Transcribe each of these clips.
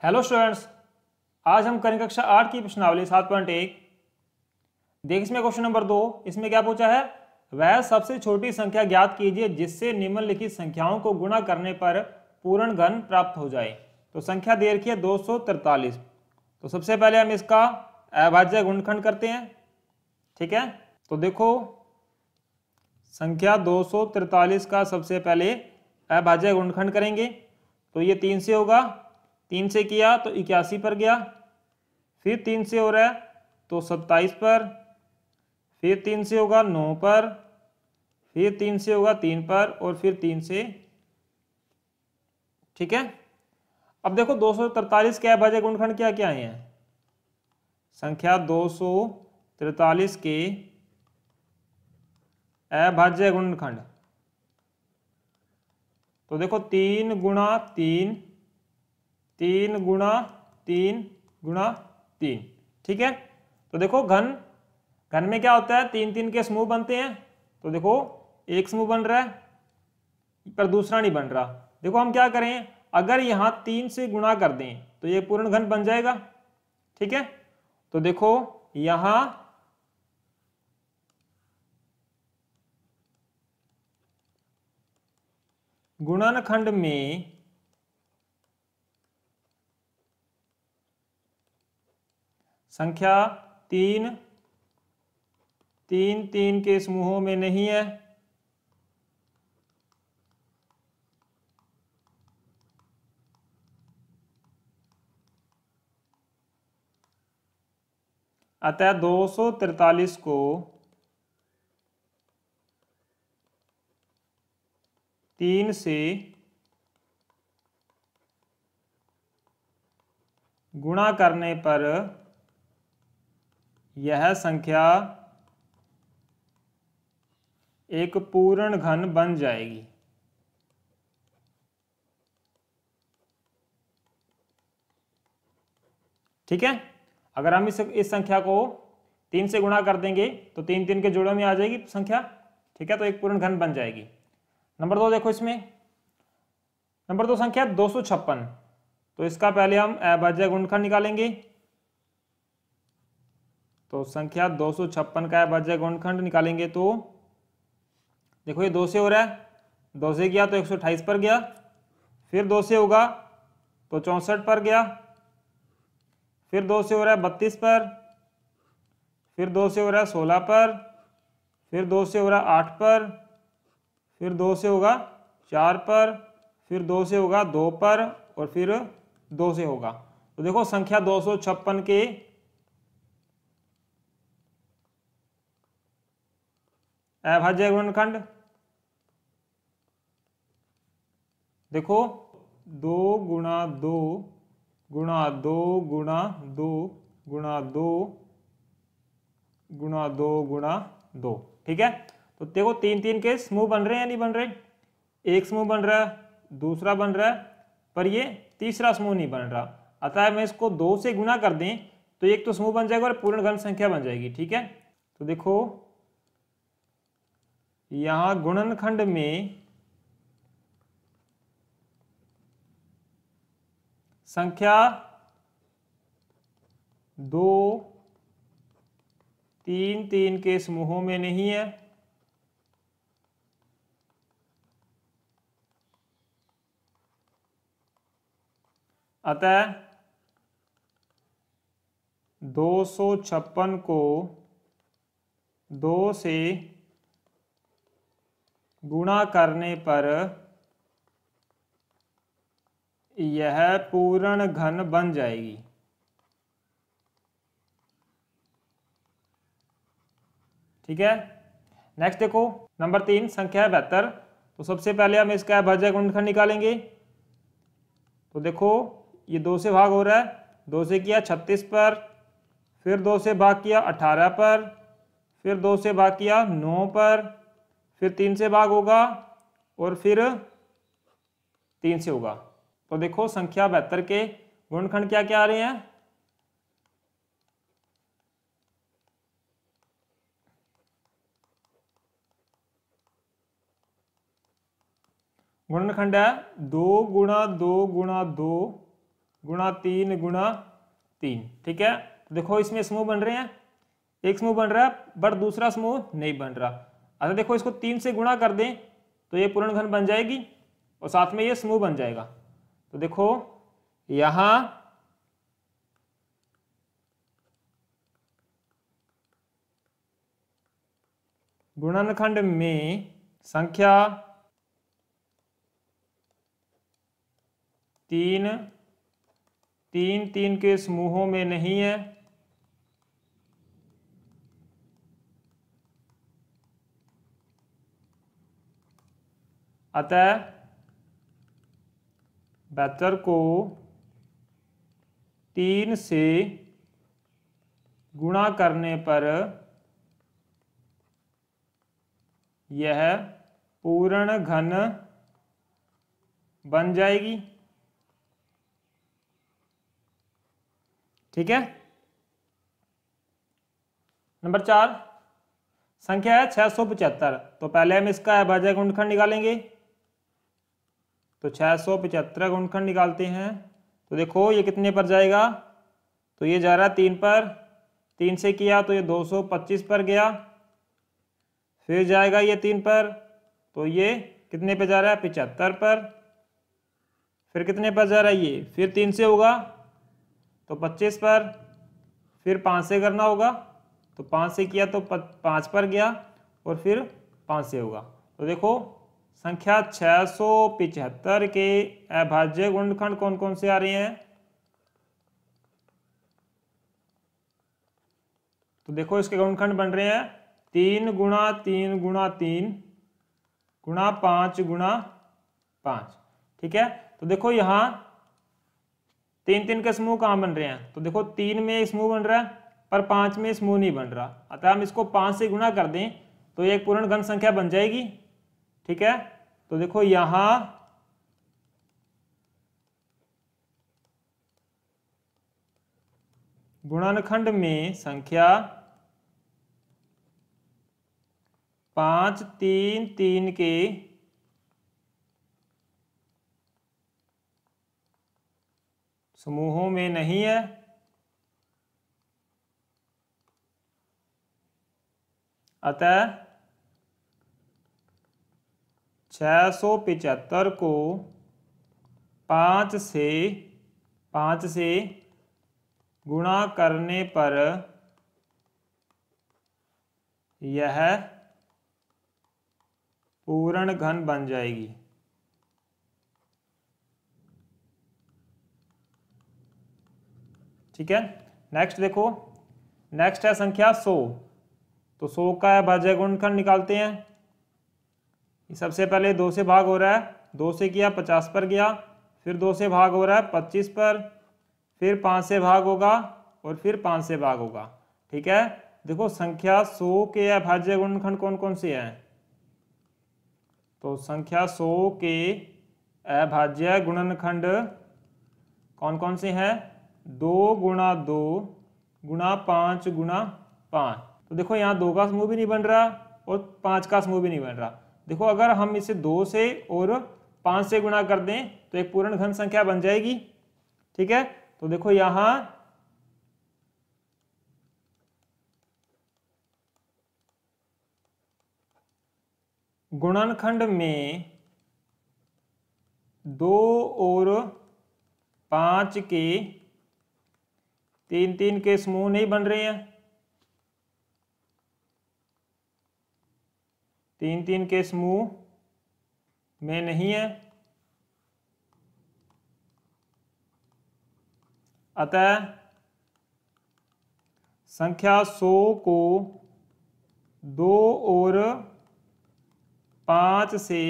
Hello students, आज हम करेंगे कक्षा 8 की प्रश्नावली 7.1। देख इसमें क्वेश्चन नंबर 2। इसमें क्या पूछा है, वह सबसे छोटी संख्या ज्ञात कीजिए जिससे निम्नलिखित संख्याओं को गुणा करने पर पूर्ण घन प्राप्त हो जाए। तो संख्या दे रखी है 243। तो सबसे पहले हम इसका अभाज्य गुणनखंड करते हैं। ठीक है, तो देखो संख्या 243 का सबसे पहले अभाज्य गुणनखंड करेंगे। तो ये 3 से होगा, 3 से किया तो 81 पर गया, फिर 3 से हो रहा है तो 27 पर, फिर 3 से होगा 9 पर, फिर 3 से होगा 3 पर और फिर 3 से। ठीक है, अब देखो 243 के अभाज्य गुणनखंड क्या क्या हैं। संख्या 243 के अभाज्य गुणनखंड, तो देखो 3 गुणा 3, 3 गुणा 3 गुणा 3। ठीक है, तो देखो घन में क्या होता है, 3 3 के समूह बनते हैं। तो देखो एक समूह बन रहा है पर दूसरा नहीं बन रहा। देखो हम क्या करें, अगर यहां 3 से गुणा कर दें तो ये पूर्ण घन बन जाएगा। ठीक है, तो देखो यहां गुणनखंड में संख्या 3 3 3 के समूहों में नहीं है, अतः 243 को 3 से गुणा करने पर यह संख्या एक पूर्ण घन बन जाएगी। ठीक है, अगर हम इस संख्या को 3 से गुणा कर देंगे तो 3 3 के जोड़ों में आ जाएगी संख्या। ठीक है, तो एक पूर्ण घन बन जाएगी। नंबर 2 देखो, इसमें नंबर 2 संख्या 256। तो इसका पहले हम अभाज्य गुणनखंड निकालेंगे। तो संख्या 256 का अभाज्य गुणनखंड निकालेंगे तो देखो ये 2 से हो रहा है, 2 से गया तो 128 पर गया, फिर 2 से होगा तो 64 पर गया, फिर 2 से हो रहा है 32 पर, फिर 2 से हो रहा है 16 पर, फिर 2 से हो रहा है 8 पर, फिर 2 से होगा 4 पर, फिर 2 से होगा 2 पर और फिर 2 से होगा। तो देखो संख्या 256 के अभाज्य गुणनखंड देखो 2 गुणा 2 गुणा 2 गुणा 2 गुणा 2 गुणा 2 गुणा 2। ठीक है, तो देखो 3 3 के समूह बन रहे हैं या नहीं बन रहे। एक समूह बन रहा है, दूसरा बन रहा है, पर ये तीसरा समूह नहीं बन रहा। अतः मैं इसको 2 से गुणा कर दें तो एक तो समूह बन जाएगा और पूर्ण घन संख्या बन जाएगी। ठीक है, तो देखो यहां गुणनखंड में संख्या 2 3 3 के समूहों में नहीं है, अतः 256 को 2 से गुणा करने पर यह पूर्ण घन बन जाएगी। ठीक है, नेक्स्ट देखो नंबर 3 संख्या 72। तो सबसे पहले हम इसका अभाज्य गुणनखंड निकालेंगे। तो देखो ये 2 से भाग हो रहा है, 2 से किया 36 पर, फिर 2 से भाग किया 18 पर, फिर 2 से भाग किया 9 पर, फिर 3 से भाग होगा और फिर 3 से होगा। तो देखो संख्या 72 के गुणनखंड क्या क्या आ रहे हैं। गुणनखंड है 2 गुणा 2 गुणा 2 गुणा 3 गुणा 3। ठीक है, तो देखो इसमें समूह बन रहे हैं, एक समूह बन रहा है बट दूसरा समूह नहीं बन रहा। अगर देखो इसको 3 से गुणा कर दें तो ये पूर्ण घन बन जाएगी और साथ में ये समूह बन जाएगा। तो देखो यहां गुणनखंड में संख्या 3 3 3 के समूहों में नहीं है, अतः बेहतर को 3 से गुणा करने पर यह पूर्ण घन बन जाएगी। ठीक है, नंबर 4 संख्या है 675। तो पहले हम इसका अभाज्य गुणनखंड निकालेंगे। तो 675 गुणनखंड निकालते हैं। तो देखो ये कितने पर जाएगा, तो ये जा रहा है 3 पर, 3 से किया तो ये 225 पर गया, फिर जाएगा ये 3 पर, तो ये कितने पे जा रहा है 75 पर, फिर कितने पर जा रहा है ये, फिर 3 से होगा तो 25 पर, फिर 5 से करना होगा तो 5 से किया तो 5 पर गया और फिर 5 से होगा। तो देखो संख्या 675 के अभाज्य गुणनखंड कौन कौन से आ रहे हैं। तो देखो इसके गुणनखंड बन रहे हैं 3 गुणा 3 गुणा 3 गुणा 5 गुणा 5। ठीक है, तो देखो यहाँ 3 3 के समूह कहाँ बन रहे हैं, तो देखो 3 में समूह बन रहा है पर 5 में समूह नहीं बन रहा, अतः हम इसको 5 से गुणा कर दें तो एक पूर्ण घन संख्या बन जाएगी। ठीक है, तो देखो यहां गुणनखंड में संख्या 5 3 3 के समूहों में नहीं है, अतः 675 को 5 से गुणा करने पर यह पूर्ण घन बन जाएगी। ठीक है, नेक्स्ट देखो, नेक्स्ट है संख्या 100। तो 100 का अभाज्य गुणनखंड निकालते हैं। सबसे पहले 2 से भाग हो रहा है, 2 से किया 50 पर गया, फिर 2 से भाग हो रहा है 25 पर, फिर 5 से भाग होगा और फिर 5 से भाग होगा। ठीक है, देखो संख्या 100 के अभाज्य गुणनखंड कौन कौन से हैं। तो संख्या 100 के अभाज्य गुणनखंड कौन कौन से हैं, 2 गुणा 2 गुणा 5 गुणा 5। तो देखो यहाँ 2 का समूह भी नहीं बन रहा और 5 का समूह भी नहीं बन रहा। देखो अगर हम इसे 2 से और 5 से गुणा कर दें तो एक पूर्ण घन संख्या बन जाएगी। ठीक है, तो देखो यहां गुणनखंड में 2 और 5 के 3 3 के समूह नहीं बन रहे हैं, 3 3 के समूह में नहीं है, अतः संख्या 100 को 2 और 5 से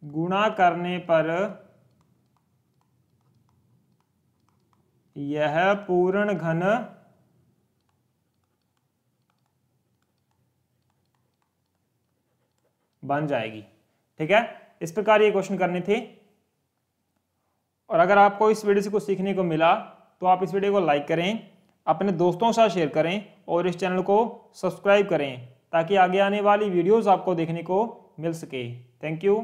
गुणा करने पर यह पूर्ण घन बन जाएगी। ठीक है, इस प्रकार ये क्वेश्चन करने थे। और अगर आपको इस वीडियो से कुछ सीखने को मिला तो आप इस वीडियो को लाइक करें, अपने दोस्तों के साथ शेयर करें और इस चैनल को सब्सक्राइब करें ताकि आगे आने वाली वीडियोस आपको देखने को मिल सके। Thank you.